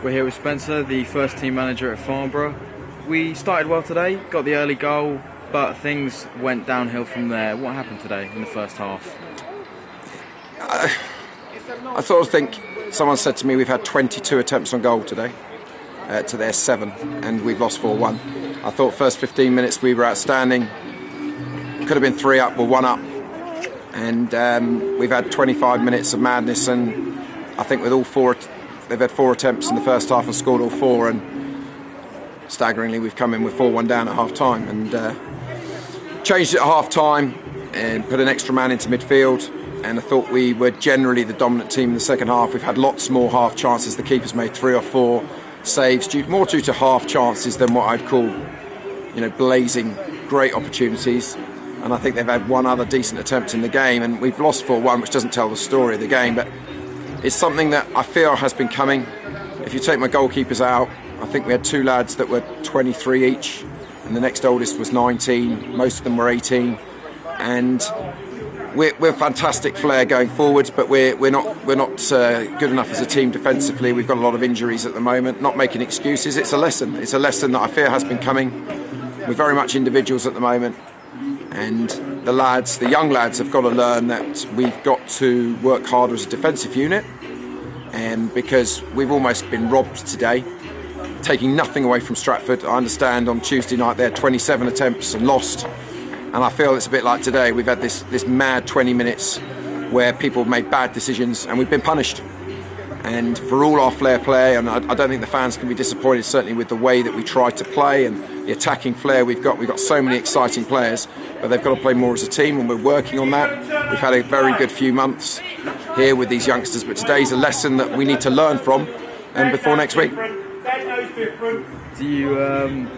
We're here with Spencer, the first team manager at Farnborough. We started well today, got the early goal, but things went downhill from there. What happened today in the first half? I sort of think someone said to me we've had 22 attempts on goal today to their 7, and we've lost 4-1. I thought first 15 minutes we were outstanding. Could have been 3 up, we're 1 up, and we've had 25 minutes of madness. And I think with all 4, they've had 4 attempts in the first half and scored all 4. And staggeringly, we've come in with 4-1 down at half time and changed it at half time and put an extra man into midfield. And I thought we were generally the dominant team in the second half. We've had lots more half chances. The keeper's made 3 or 4 saves, more due to half chances than what I'd call, blazing great opportunities. And I think they've had 1 other decent attempt in the game, and we've lost 4-1, which doesn't tell the story of the game. But it's something that I feel has been coming. If you take my goalkeepers out, I think we had 2 lads that were 23 each, and the next oldest was 19. Most of them were 18, and we're fantastic flair going forwards, but we're not good enough as a team defensively. We've got a lot of injuries at the moment. Not making excuses. It's a lesson. It's a lesson that I fear has been coming. We're very much individuals at the moment, and the young lads have got to learn that we've got to work harder as a defensive unit, and because we've almost been robbed today, taking nothing away from Stratford. I understand on Tuesday night they had 27 attempts and lost. And I feel it's a bit like today. We've had this mad 20 minutes where people have made bad decisions and we've been punished. And for all our flair play, and I don't think the fans can be disappointed, certainly with the way that we try to play and the attacking flair we've got so many exciting players, but they've got to play more as a team, and we're working on that. We've had a very good few months here with these youngsters, but today's a lesson that we need to learn from and before next week. Do you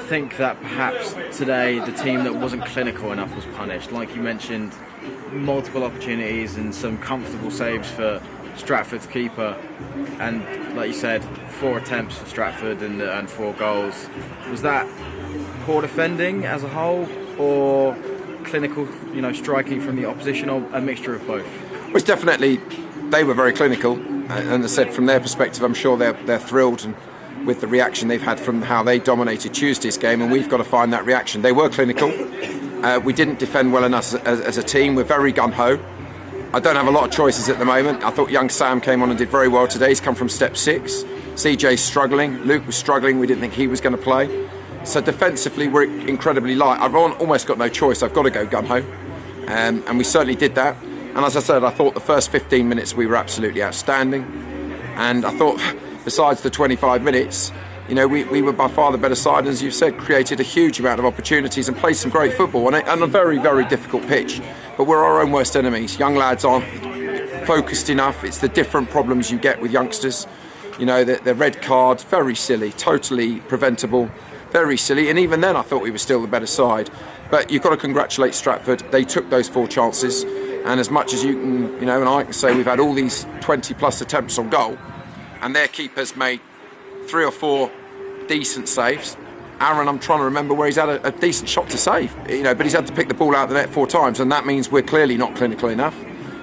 think that perhaps today the team that wasn't clinical enough was punished? Like you mentioned, multiple opportunities and some comfortable saves for Stratford's keeper, and like you said, 4 attempts for Stratford and 4 goals. Was that poor defending as a whole, or clinical, striking from the opposition, or a mixture of both? Well, it's definitely, they were very clinical, and as I said, from their perspective, I'm sure they're thrilled and with the reaction they've had from how they dominated Tuesday's game, and we've got to find that reaction. They were clinical. We didn't defend well enough as a team. We're very gung-ho. I don't have a lot of choices at the moment. I thought young Sam came on and did very well today. He's come from step 6. CJ's struggling. Luke was struggling. We didn't think he was going to play. So defensively, we're incredibly light. I've almost got no choice. I've got to go gung-ho. And we certainly did that. And as I said, I thought the first 15 minutes we were absolutely outstanding. And I thought, besides the 25 minutes, we were by far the better side, and as you've said, created a huge amount of opportunities and played some great football on a very, very difficult pitch. But we're our own worst enemies. Young lads aren't focused enough. It's the different problems you get with youngsters. The red card, very silly, totally preventable, very silly. And even then, I thought we were still the better side. But you've got to congratulate Stratford. They took those 4 chances, and as much as you can, and I can say we've had all these 20+ attempts on goal, and their keeper's made 3 or 4 decent saves. Aaron, I'm trying to remember where he's had a decent shot to save, but he's had to pick the ball out of the net 4 times, and that means we're clearly not clinical enough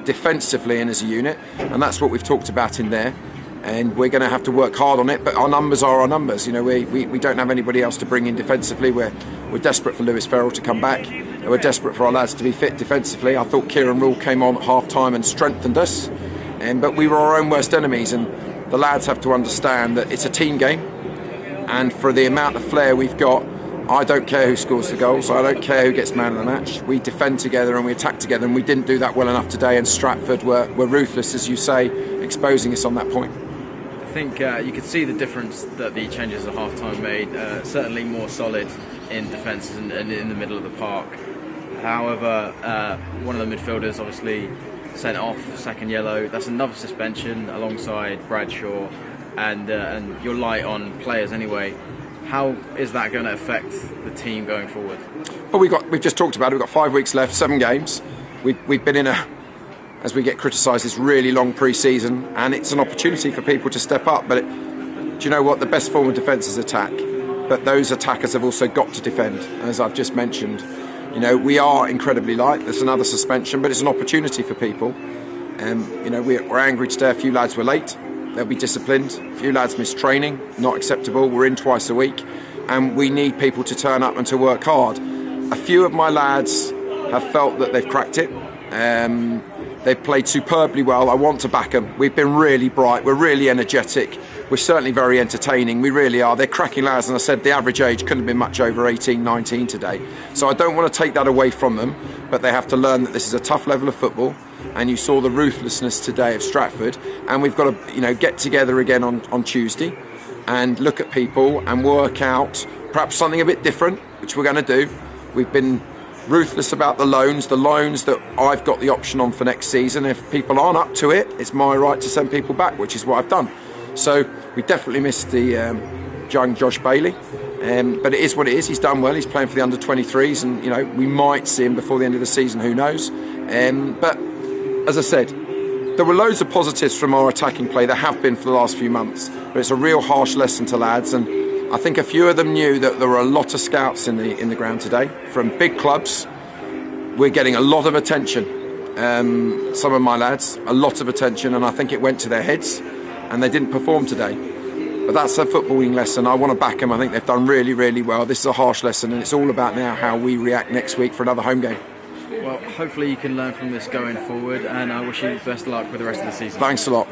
defensively and as a unit, and that's what we've talked about in there, and we're going to have to work hard on it. But our numbers are our numbers. We don't have anybody else to bring in defensively. We're desperate for Lewis Ferrell to come back, and we're desperate for our lads to be fit defensively. I thought Kieran Rule came on at half time and strengthened us, but we were our own worst enemies, and the lads have to understand that it's a team game, and for the amount of flair we've got, I don't care who scores the goals, I don't care who gets man of the match. We defend together and we attack together, and we didn't do that well enough today, and Stratford were ruthless, as you say, exposing us on that point. I think you could see the difference that the changes at half-time made, certainly more solid in defence and in the middle of the park. However, one of the midfielders obviously sent off, 2nd yellow. That's another suspension alongside Bradshaw, and you're light on players anyway. How is that going to affect the team going forward? Well, we've just talked about it. We've got 5 weeks left, 7 games. We've been in as we get criticised, this really long pre-season, and it's an opportunity for people to step up. But do you know what? The best form of defence is attack, but those attackers have also got to defend, as I've just mentioned. We are incredibly light. There's another suspension, but it's an opportunity for people. We're angry today. A few lads were late, they'll be disciplined. A few lads miss training, not acceptable. We're in twice a week, and we need people to turn up and to work hard. A few of my lads have felt that they've cracked it. They've played superbly well. I want to back them. We've been really bright. We're really energetic. We're certainly very entertaining. We really are. They're cracking lads, and I said the average age couldn't have been much over 18, 19 today. So I don't want to take that away from them, but they have to learn that this is a tough level of football. And you saw the ruthlessness today of Stratford, and we've got to, get together again on Tuesday and look at people and work out perhaps something a bit different, which we're going to do. We've been ruthless about the loans that I've got the option on for next season. If people aren't up to it, it's my right to send people back, which is what I've done. So we definitely missed the young Josh Bailey, but it is what it is. He's done well. He's playing for the under-23s, and we might see him before the end of the season. Who knows? But as I said, there were loads of positives from our attacking play. There have been for the last few months, but it's a real harsh lesson to lads, and I think a few of them knew that there were a lot of scouts in the ground today from big clubs. We're getting a lot of attention. Some of my lads, a lot of attention, and I think it went to their heads, and they didn't perform today. But that's a footballing lesson. I want to back them. I think they've done really, really well. This is a harsh lesson, and it's all about now how we react next week for another home game. Well, hopefully you can learn from this going forward, and I wish you the best of luck with the rest of the season. Thanks a lot.